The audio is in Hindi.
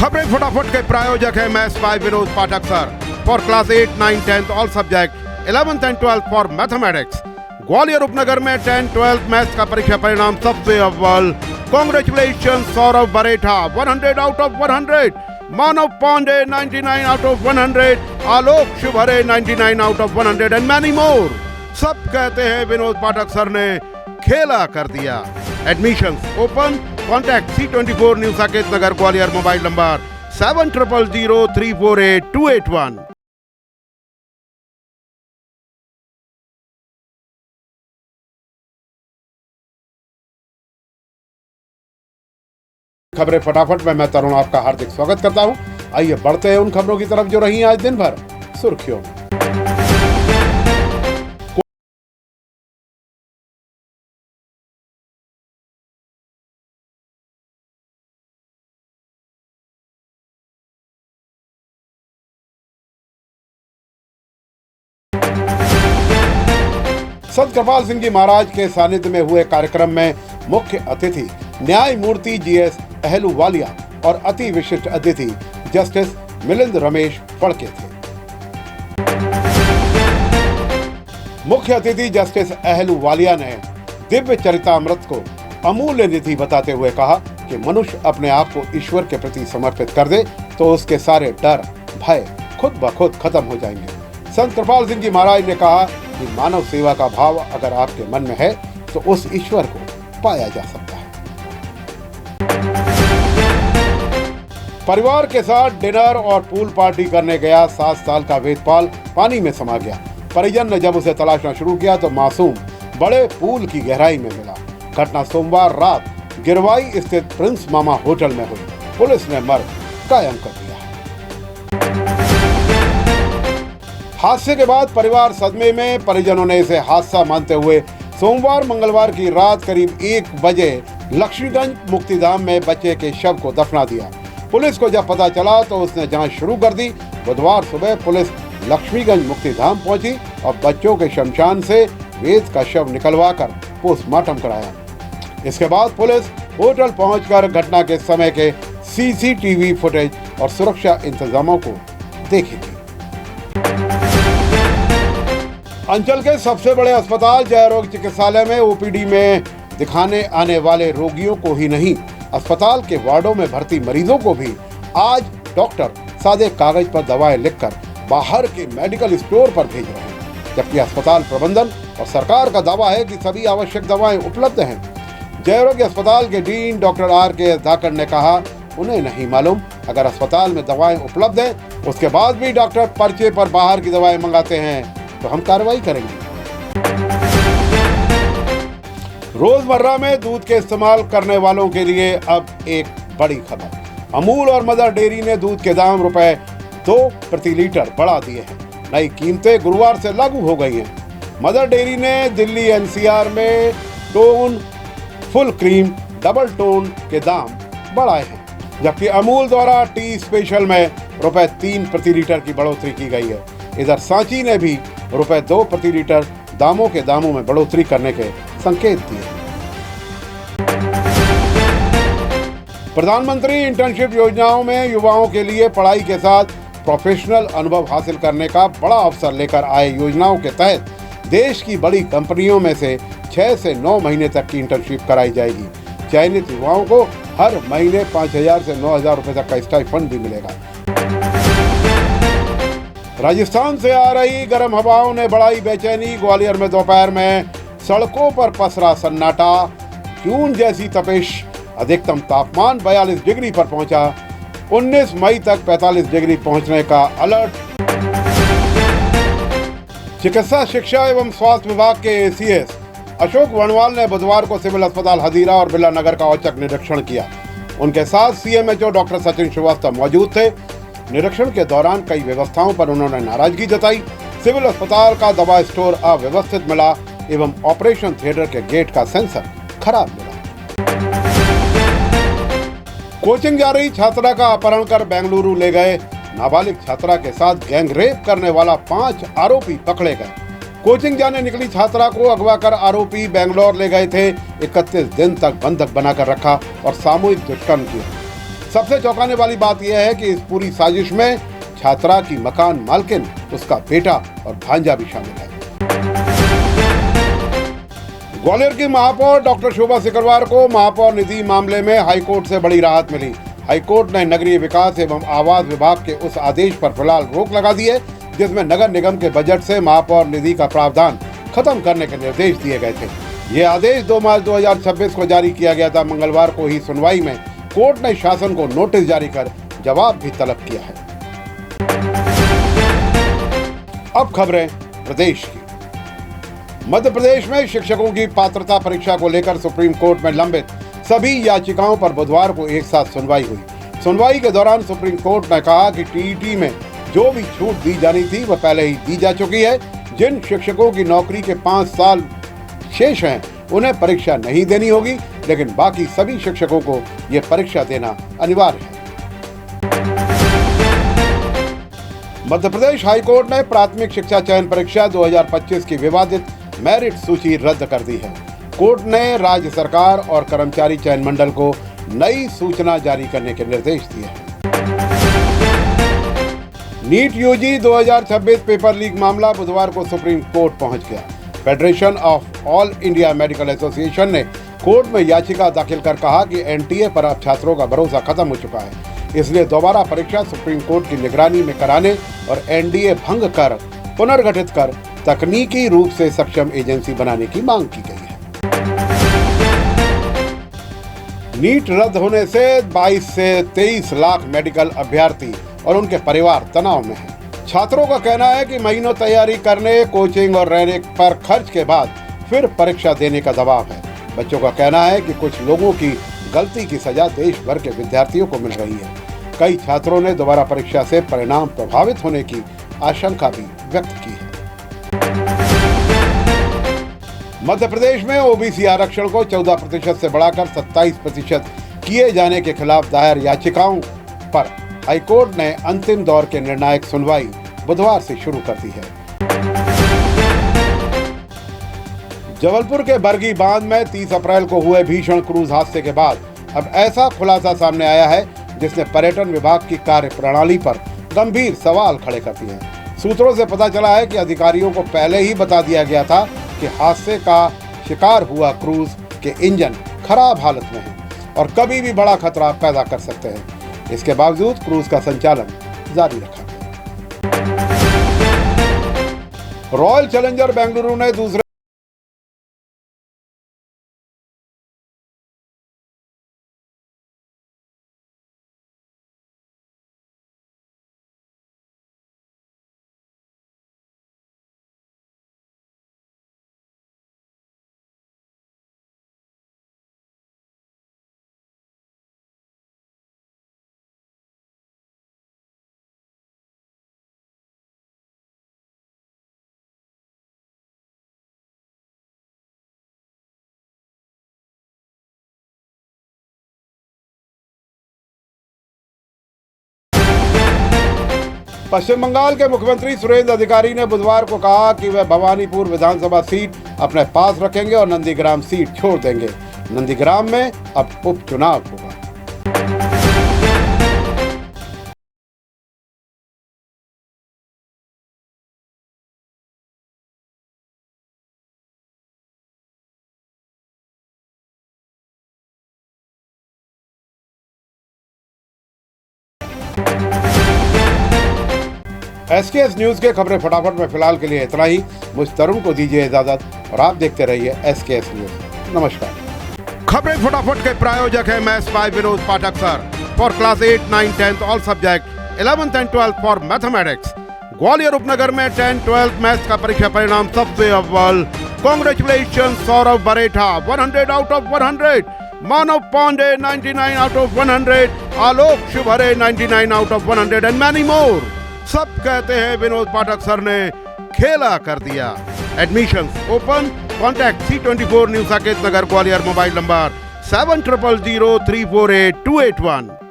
खबरें फटाफट के प्रायोजक है maths by Vinod Pathak sir for class 8, 9, 10 all subject 11th and 12th for mathematics. Gwalior उपनगर में 10, 12th मैथ्स का परीक्षा परिणाम सबसे अव्वल। Congratulation Saurabh Baretha 100 out of 100, Manav Pandey 99 out of 100, Alok Shubhre 99 out of 100 and many more. सब कहते हैं विनोद पाठक सर ने खेला कर दिया। Admissions open. Contact C24 new Saket Nagar Gwalior, mobile number 700348 खबरें फटाफट में मैं तरुण आपका हार्दिक स्वागत करता हूं। आइए बढ़ते हैं उन खबरों की तरफ जो रही आज दिन भर सुर्खियों में। संत कृपाल सिंह जी महाराज के सानिध्य में हुए कार्यक्रम में मुख्य अतिथि न्यायमूर्ति GS अहलूवालिया और अति विशिष्ट अतिथि जस्टिस मिलिंद रमेश फड़के थे। मुख्य अतिथि जस्टिस अहलूवालिया ने दिव्य चरितामृत को अमूल्य निधि बताते हुए कहा कि मनुष्य अपने आप को ईश्वर के प्रति समर्पित कर दे तो उसके सारे डर भय खुद ब खुद खत्म हो जाएंगे। संत कृपाल सिंह जी महाराज ने कहा कि मानव सेवा का भाव अगर आपके मन में है तो उस ईश्वर को पाया जा सकता है। परिवार के साथ डिनर और पूल पार्टी करने गया 7 साल का वेदपाल पानी में समा गया। परिजन ने जब उसे तलाशना शुरू किया तो मासूम बड़े पूल की गहराई में मिला। घटना सोमवार रात गिरवाई स्थित प्रिंस मामा होटल में हुई। पुलिस ने मर्द कायम कर दिया। हादसे के बाद परिवार सदमे में। परिजनों ने इसे हादसा मानते हुए सोमवार मंगलवार की रात करीब 1 बजे लक्ष्मीगंज मुक्तिधाम में बच्चे के शव को दफना दिया। पुलिस को जब पता चला तो उसने जांच शुरू कर दी। बुधवार सुबह पुलिस लक्ष्मीगंज मुक्तिधाम पहुंची और बच्चों के शमशान से वेद का शव निकलवाकर पोस्टमार्टम कराया। इसके बाद पुलिस होटल पहुंचकर घटना के समय के CCTV फुटेज और सुरक्षा इंतजामों को देखेगी। अंचल के सबसे बड़े अस्पताल जयरोग चिकित्सालय में OPD में दिखाने आने वाले रोगियों को ही नहीं, अस्पताल के वार्डों में भर्ती मरीजों को भी आज डॉक्टर सादे कागज पर दवाएं लिखकर बाहर के मेडिकल स्टोर पर भेज रहे हैं, जबकि अस्पताल प्रबंधन और सरकार का दावा है कि सभी आवश्यक दवाएं उपलब्ध हैं। जयरोग अस्पताल के डीन डॉक्टर RK धाकड़ ने कहा, उन्हें नहीं मालूम अगर अस्पताल में दवाएं उपलब्ध हैं, उसके बाद भी डॉक्टर पर्चे पर बाहर की दवाएं मंगाते हैं तो हम कार्रवाई करेंगे। रोजमर्रा में दूध के इस्तेमाल करने वालों के लिए अब एक बड़ी खबर। अमूल और मदर डेयरी ने दूध के दाम ₹2 प्रति लीटर बढ़ा दिए हैं। नई कीमतें गुरुवार से लागू हो गई हैं। मदर डेयरी ने दिल्ली NCR में tone, full cream, double tone के दाम बढ़ाए हैं, जबकि अमूल द्वारा टी स्पेशल में ₹3 प्रति लीटर की बढ़ोतरी की गई है। इधर सांची ने भी ₹2 प्रति लीटर दामों में बढ़ोतरी करने के संकेत दिए। प्रधानमंत्री इंटर्नशिप योजनाओं में युवाओं के लिए पढ़ाई के साथ प्रोफेशनल अनुभव हासिल करने का बड़ा अवसर लेकर आए योजनाओं के तहत देश की बड़ी कंपनियों में से 6 से 9 महीने तक की इंटर्नशिप कराई जाएगी। चयनित युवाओं को हर महीने 5,000 से 9,000 रुपए तक का स्टाइपेंड भी मिलेगा। राजस्थान से आ रही गर्म हवाओं ने बढ़ाई बेचैनी। ग्वालियर में दोपहर में सड़कों पर पसरा सन्नाटा, जून जैसी तपिश। अधिकतम तापमान 42 डिग्री पर पहुंचा। 19 मई तक 45 डिग्री पहुंचने का अलर्ट। चिकित्सा शिक्षा एवं स्वास्थ्य विभाग के ACS अशोक वर्णवाल ने बुधवार को सिविल अस्पताल हजीरा और बिरला नगर का औचक निरीक्षण किया। उनके साथ CMHO डॉक्टर सचिन श्रीवास्तव मौजूद थे। निरीक्षण के दौरान कई व्यवस्थाओं पर उन्होंने नाराजगी जताई। सिविल अस्पताल का दवा स्टोर अव्यवस्थित मिला एवं ऑपरेशन थिएटर के गेट का सेंसर खराब मिला। कोचिंग जा रही छात्रा का अपहरण कर बेंगलुरु ले गए। नाबालिग छात्रा के साथ गैंग रेप करने वाला 5 आरोपी पकड़े गए। कोचिंग जाने निकली छात्रा को अगवा कर आरोपी बेंगलोर ले गए थे। 31 दिन तक बंधक बनाकर रखा और सामूहिक दुष्कर्म किया। सबसे चौंकाने वाली बात यह है कि इस पूरी साजिश में छात्रा की मकान मालकिन, उसका बेटा और भांजा भी शामिल है। ग्वालियर की महापौर डॉक्टर शोभा सिकरवार को महापौर निधि मामले में हाईकोर्ट से बड़ी राहत मिली। हाईकोर्ट ने नगरीय विकास एवं आवास विभाग के उस आदेश पर फिलहाल रोक लगा दी है जिसमें नगर निगम के बजट से महापौर निधि का प्रावधान खत्म करने के निर्देश दिए गए थे। ये आदेश 2 मार्च 2026 को जारी किया गया था। मंगलवार को ही सुनवाई में कोर्ट ने शासन को नोटिस जारी कर जवाब भी तलब किया है। अब खबरें प्रदेश की। मध्य प्रदेश में शिक्षकों की पात्रता परीक्षा को लेकर सुप्रीम कोर्ट में लंबित सभी याचिकाओं पर बुधवार को एक साथ सुनवाई हुई। सुनवाई के दौरान सुप्रीम कोर्ट ने कहा कि टीईटी में जो भी छूट दी जानी थी वह पहले ही दी जा चुकी है। जिन शिक्षकों की नौकरी के 5 साल शेष हैं उन्हें परीक्षा नहीं देनी होगी, लेकिन बाकी सभी शिक्षकों को यह परीक्षा देना अनिवार्य है। मध्य प्रदेश हाईकोर्ट ने प्राथमिक शिक्षा चयन परीक्षा 2025 की विवादित मेरिट सूची रद्द कर दी है। कोर्ट ने राज्य सरकार और कर्मचारी चयन मंडल को नई सूचना जारी करने के निर्देश दिए हैं। नीट यूजी 2026 पेपर लीक मामला बुधवार को सुप्रीम कोर्ट पहुंच गया। Federation of all India medical association ने कोर्ट में याचिका दाखिल कर कहा कि एनटीए पर अब छात्रों का भरोसा खत्म हो चुका है, इसलिए दोबारा परीक्षा सुप्रीम कोर्ट की निगरानी में कराने और एनडीए भंग कर पुनर्गठित कर तकनीकी रूप से सक्षम एजेंसी बनाने की मांग की गई है। नीट रद्द होने से 22 से 23 लाख मेडिकल अभ्यर्थी और उनके परिवार तनाव में हैं। छात्रों का कहना है कि महीनों तैयारी करने, कोचिंग और रहने पर खर्च के बाद फिर परीक्षा देने का दबाव है। बच्चों का कहना है कि कुछ लोगों की गलती की सजा देश भर के विद्यार्थियों को मिल रही है। कई छात्रों ने दोबारा परीक्षा से परिणाम प्रभावित होने की आशंका भी व्यक्त की है। मध्य प्रदेश में ओबीसी आरक्षण को 14% से बढ़ाकर 27% किए जाने के खिलाफ दायर याचिकाओं पर हाईकोर्ट ने अंतिम दौर के निर्णायक सुनवाई बुधवार से शुरू कर दी है। जबलपुर के बरगी बांध में 30 अप्रैल को हुए भीषण क्रूज हादसे के बाद अब ऐसा खुलासा सामने आया है जिसने पर्यटन विभाग की कार्यप्रणाली पर गंभीर सवाल खड़े कर दिए हैं। सूत्रों से पता चला है कि अधिकारियों को पहले ही बता दिया गया था कि हादसे का शिकार हुआ क्रूज के इंजन खराब हालत में है और कभी भी बड़ा खतरा पैदा कर सकते हैं। इसके बावजूद क्रूज का संचालन जारी रखा गया। रॉयल चैलेंजर बेंगलुरु ने दूसरे पश्चिम बंगाल के मुख्यमंत्री सुरेंद्र अधिकारी ने बुधवार को कहा कि वह भवानीपुर विधानसभा सीट अपने पास रखेंगे और नंदीग्राम सीट छोड़ देंगे। नंदीग्राम में अब उपचुनाव होगा। एसकेएस न्यूज के खबरें फटाफट में फिलहाल के लिए इतना ही। मुझ तरुण को दीजिए इजाजत और आप देखते रहिए एसकेएस न्यूज। नमस्कार। खबरें फटाफट के प्रायोजक हैं maths by Vinod Pathak sir for class 8, 9, 10 all subject 11th and 12th for mathematics. Gwalior उपनगर में 10, 12 मैथ्स का परीक्षा परिणाम सबसे अव्वल। Congratulation Saurabh Baretha 100 out of 100, Manav Pandey 99 out of 100, Alok Shubhre 99 out of 100 and many more. सब कहते हैं विनोद पाठक सर ने खेला कर दिया। Admissions open. Contact C24 new Saket Nagar Gwalior. Mobile number 7000 348 281।